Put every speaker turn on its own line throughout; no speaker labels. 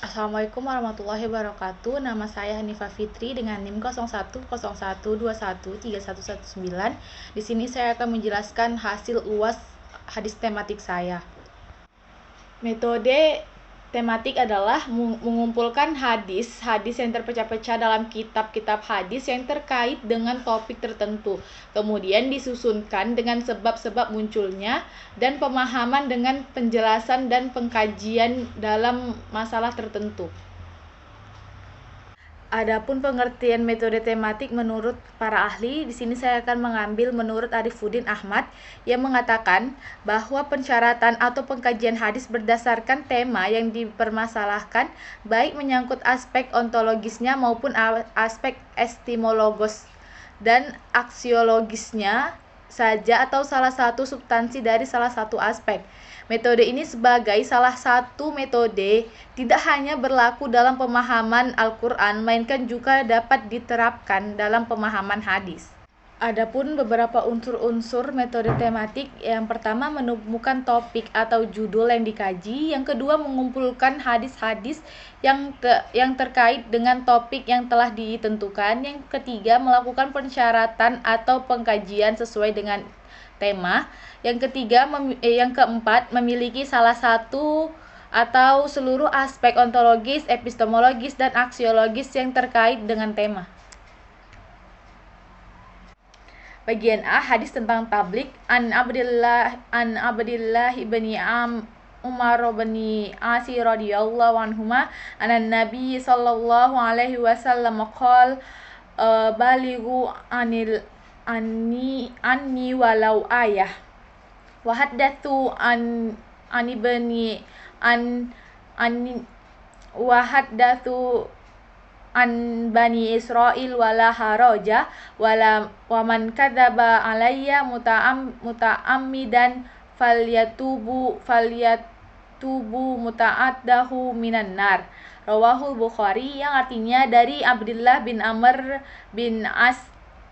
Assalamualaikum warahmatullahi wabarakatuh. Nama saya Hanifa Fitri dengan NIM 0101213119. Di sini saya akan menjelaskan hasil UAS hadis tematik saya. Metode tematik adalah mengumpulkan hadis yang terpecah-pecah dalam kitab-kitab hadis yang terkait dengan topik tertentu. Kemudian disusunkan dengan sebab-sebab munculnya dan pemahaman dengan penjelasan dan pengkajian dalam masalah tertentu. Adapun pengertian metode tematik menurut para ahli, di sini saya akan mengambil menurut Arifuddin Ahmad yang mengatakan bahwa pensyaratan atau pengkajian hadis berdasarkan tema yang dipermasalahkan, baik menyangkut aspek ontologisnya maupun aspek epistemologis dan aksiologisnya saja atau salah satu substansi dari salah satu aspek. Metode ini sebagai salah satu metode tidak hanya berlaku dalam pemahaman Al-Quran, melainkan juga dapat diterapkan dalam pemahaman hadis. Adapun beberapa unsur-unsur metode tematik, yang pertama menemukan topik atau judul yang dikaji, yang kedua mengumpulkan hadis-hadis yang terkait dengan topik yang telah ditentukan, yang ketiga melakukan pensyaratan atau pengkajian sesuai dengan tema, yang keempat memiliki salah satu atau seluruh aspek ontologis, epistemologis, dan aksiologis yang terkait dengan tema. Bagian A, hadis tentang tablik. An Abdillah ibni Umar bin Asi radhiyallahu anhuma anan Nabi sallallahu alaihi wasallam qol balighu anni walau ayah wa haddatsu an ibni an wa haddatsu an bani Israil wala haraja wala waman kadzaba alayya muta'ammidan falyatubu muta'addahu minan nar. Rawahul Bukhari, yang artinya dari Abdullah bin Amr bin As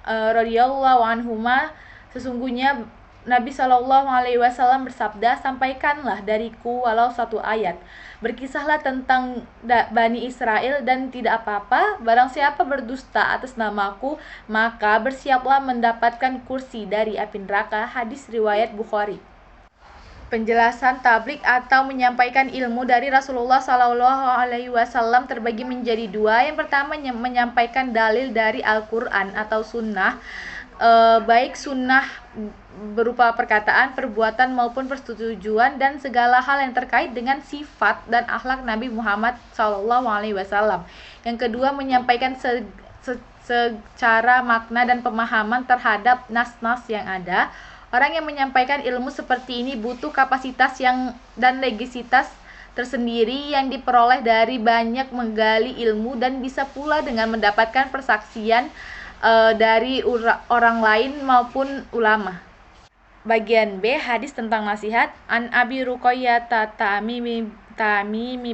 radhiyallahu anhuma, sesungguhnya Nabi Shallallahu Alaihi Wasallam bersabda, sampaikanlah dariku walau satu ayat. Berkisahlah tentang Bani Israel dan tidak apa-apa. Barang siapa berdusta atas namaku, maka bersiaplah mendapatkan kursi dari api neraka. Hadis riwayat Bukhari. Penjelasan tablik atau menyampaikan ilmu dari Rasulullah Shallallahu Alaihi Wasallam terbagi menjadi dua. Yang pertama menyampaikan dalil dari Al-Quran atau Sunnah, baik sunnah berupa perkataan, perbuatan maupun persetujuan dan segala hal yang terkait dengan sifat dan akhlak Nabi Muhammad SAW. Yang kedua menyampaikan secara makna dan pemahaman terhadap nas-nas yang ada. Orang yang menyampaikan ilmu seperti ini butuh kapasitas dan legisitas tersendiri yang diperoleh dari banyak menggali ilmu dan bisa pula dengan mendapatkan persaksian dari orang lain maupun ulama. Bagian B, hadis tentang nasihat. An Abi Ruqayyah Tamimi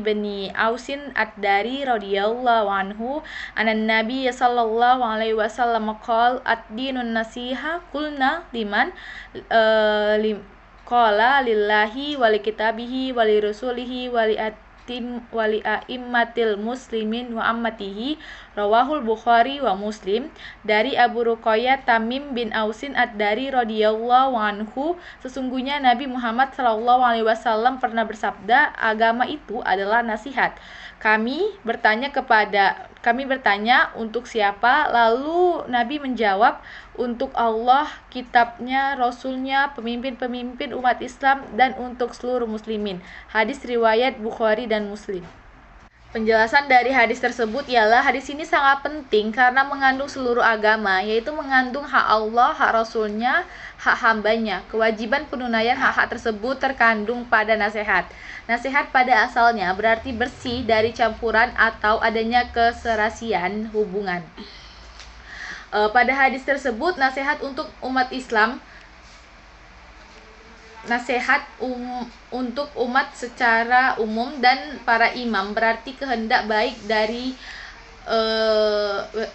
bin Ausin ad-Dari radhiyallahu anhu anan Nabi sallallahu alaihi wasallam qala ad-dinun nasiha qulna liman qala lillahi wa li kitabihi wa li rasulihi wa li a'immatil muslimin wa ammatihi. Rawahul Bukhari wa Muslim. Dari Abu Ruqayyah Tamim bin Ausin ad-Dari radhiyallahu anhu, sesungguhnya Nabi Muhammad sallallahu alaihi wasallam pernah bersabda, agama itu adalah nasihat. Kami bertanya untuk siapa? Lalu Nabi menjawab, untuk Allah, kitabnya, rasulnya, pemimpin-pemimpin umat Islam, dan untuk seluruh muslimin. Hadis riwayat Bukhari dan Muslim. Penjelasan dari hadis tersebut ialah hadis ini sangat penting karena mengandung seluruh agama, yaitu mengandung hak Allah, hak Rasulnya, hak hambanya. Kewajiban penunaian hak-hak tersebut terkandung pada nasihat. Nasihat pada asalnya berarti bersih dari campuran atau adanya keserasian hubungan. Pada hadis tersebut, nasihat untuk umat Islam, untuk umat secara umum dan para imam, berarti kehendak baik dari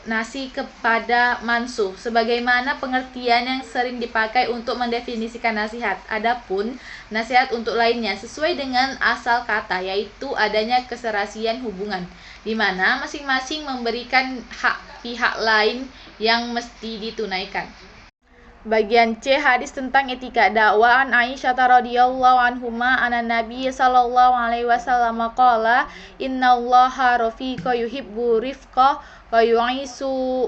nasi kepada mansuh, sebagaimana pengertian yang sering dipakai untuk mendefinisikan nasihat. Adapun nasihat untuk lainnya sesuai dengan asal kata, yaitu adanya keserasian hubungan, di mana masing-masing memberikan hak pihak lain yang mesti ditunaikan. Bagian C, hadis tentang etika dakwah. An Aisyah radhiyallahu anhuma anan Nabi sallallahu alaihi wasallam qala innallaha rafiqa yuhibbu rifqa wa yu'isu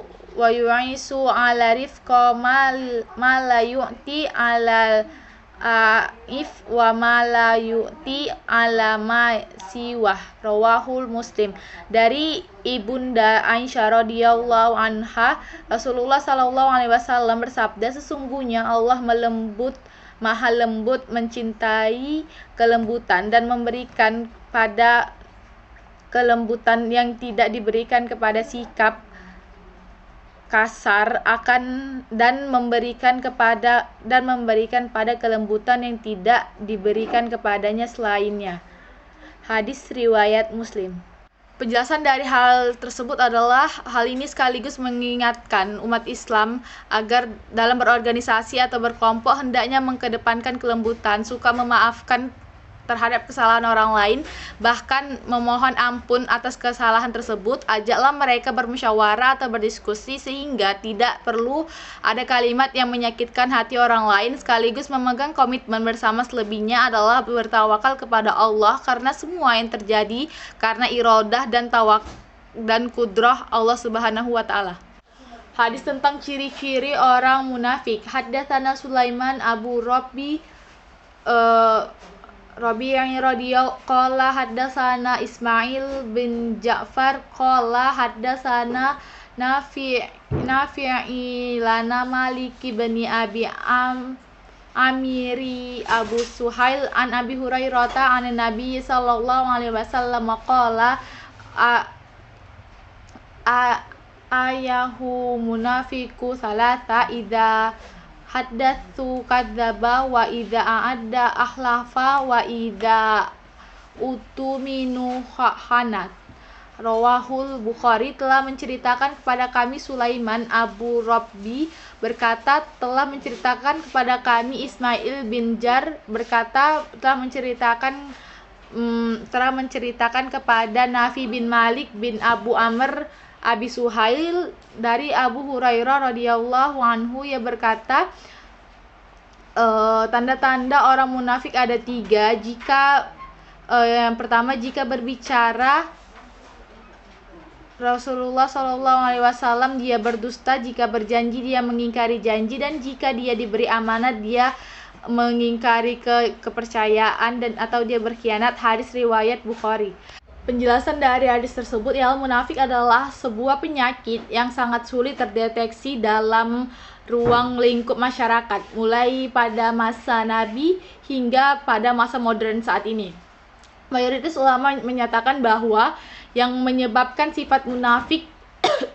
ala rifqa ma la yu'ti ala if wa ma la yu'ti ala ma siwah, rawahul Muslim. Dari Ibunda Aisyah radhiyallahu anha, Rasulullah sallallahu alaihi wasallam bersabda, sesungguhnya Allah maha lembut, mencintai kelembutan dan memberikan pada kelembutan yang tidak diberikan kepada sikap kasar dan memberikan pada kelembutan yang tidak diberikan kepadanya selainnya. Hadis riwayat Muslim. Penjelasan dari hal tersebut adalah hal ini sekaligus mengingatkan umat Islam agar dalam berorganisasi atau berkelompok hendaknya mengedepankan kelembutan, suka memaafkan terhadap kesalahan orang lain, bahkan memohon ampun atas kesalahan tersebut. Ajaklah mereka bermusyawarah atau berdiskusi sehingga tidak perlu ada kalimat yang menyakitkan hati orang lain, sekaligus memegang komitmen bersama. Selebihnya adalah bertawakal kepada Allah, karena semua yang terjadi karena iradah dan kudrah Allah Subhanahu wa taala. Hadis tentang ciri-ciri orang munafik. Haddatsana Sulaiman Abu Rabi'i radhiyallahu qala haddatsana Ismail bin Ja'far qala haddatsana Nafi'i lana Malik bin Abi Amiri Abu Suhail an Abi Hurairah an Nabi sallallahu alaihi wasallam qala ayahu munafiku salasa idza haddatsu kadzaba wa idza a'adda ahlafa wa idza utuminu khanat. Rawahul Bukhari. Telah menceritakan kepada kami Sulaiman Abu Rabbi berkata, telah menceritakan kepada kami Ismail bin Jar berkata, telah menceritakan kepada Nafi bin Malik bin Abu Amr Abi Suhail dari Abu Hurairah radhiyallahu anhu, ia berkata, tanda-tanda orang munafik ada 3. Yang pertama, jika berbicara Rasulullah Shallallahu Alaihi Wasallam dia berdusta, jika berjanji dia mengingkari janji, dan jika dia diberi amanat dia mengingkari kepercayaan atau dia berkhianat. Hadis riwayat Bukhari. Penjelasan dari hadis tersebut ialah munafik adalah sebuah penyakit yang sangat sulit terdeteksi dalam ruang lingkup masyarakat, mulai pada masa Nabi hingga pada masa modern saat ini. Mayoritas ulama menyatakan bahwa yang menyebabkan sifat munafik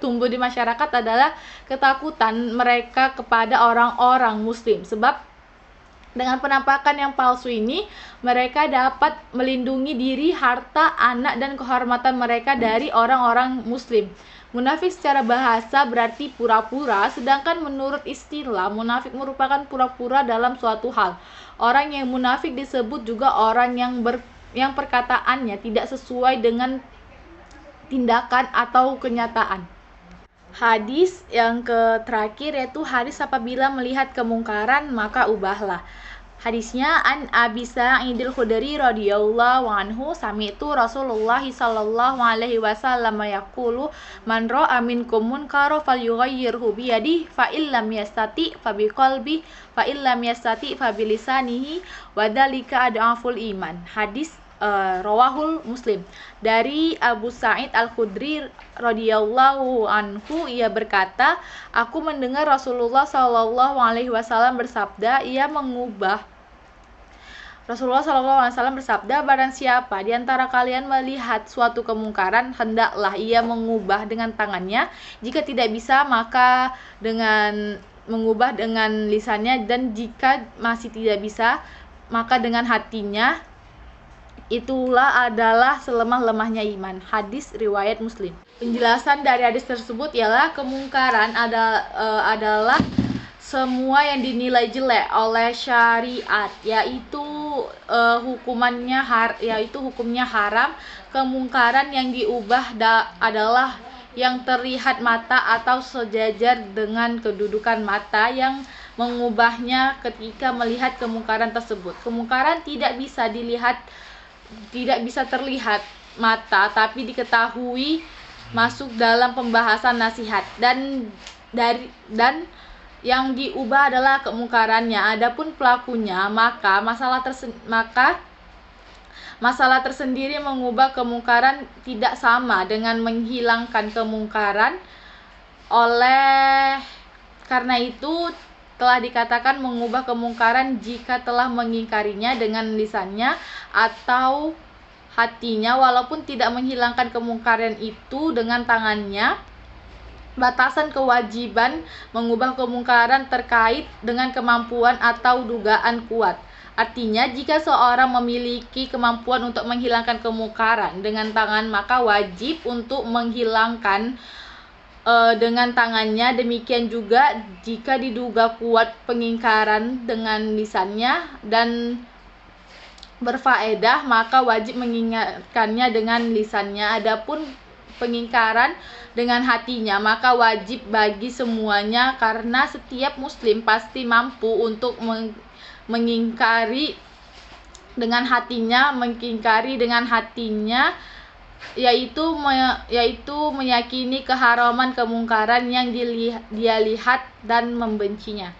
tumbuh di masyarakat adalah ketakutan mereka kepada orang-orang muslim. Sebab dengan penampakan yang palsu ini, mereka dapat melindungi diri, harta, anak, dan kehormatan mereka dari orang-orang muslim. Munafik secara bahasa berarti pura-pura, sedangkan menurut istilah, munafik merupakan pura-pura dalam suatu hal. Orang yang munafik disebut juga orang yang perkataannya tidak sesuai dengan tindakan atau kenyataan. Hadis yang terakhir yaitu hadis apabila melihat kemungkaran maka ubahlah. Hadisnya an Abi Sa'idil Khudri radhiyallahu anhu sami'tu Rasulullah sallallahu alaihi wasallam yaqulu man ra'a minkum munkaran falyughayyirhu bi yadihi fa illam yastati fa biqalbi fa illam yastati fa bilisanihi wa dzalika ad'aful iman. Hadis rawahul Muslim. Dari Abu Sa'id Al-Khudri radhiyallahu anhu, ia berkata, aku mendengar Rasulullah sallallahu alaihi wasallam bersabda, Rasulullah sallallahu alaihi wasallam bersabda, barang siapa di antara kalian melihat suatu kemungkaran, hendaklah ia mengubah dengan tangannya, jika tidak bisa maka dengan mengubah dengan lisannya, dan jika masih tidak bisa maka dengan hatinya. itulah adalah selemah-lemahnya iman. Hadis riwayat Muslim. Penjelasan dari hadis tersebut ialah kemungkaran adalah semua yang dinilai jelek oleh syariat, yaitu hukumnya haram. Kemungkaran yang diubah adalah yang terlihat mata atau sejajar dengan kedudukan mata yang mengubahnya ketika melihat kemungkaran tersebut. Kemungkaran tidak bisa terlihat mata, tapi diketahui masuk dalam pembahasan nasihat dan yang diubah adalah kemungkarannya. Adapun pelakunya, maka masalah tersendiri mengubah kemungkaran tidak sama dengan menghilangkan kemungkaran. Oleh karena itu telah dikatakan mengubah kemungkaran jika telah mengingkarinya dengan lisannya atau hatinya, walaupun tidak menghilangkan kemungkaran itu dengan tangannya. Batasan kewajiban mengubah kemungkaran terkait dengan kemampuan atau dugaan kuat. Artinya, jika seorang memiliki kemampuan untuk menghilangkan kemungkaran dengan tangan, maka wajib untuk menghilangkan dengan tangannya. Demikian juga jika diduga kuat pengingkaran dengan lisannya dan berfaedah, maka wajib mengingatkannya dengan lisannya. Adapun pengingkaran dengan hatinya, maka wajib bagi semuanya, karena setiap muslim pasti mampu untuk mengingkari dengan hatinya, yaitu meyakini keharaman kemungkaran yang dia lihat dan membencinya.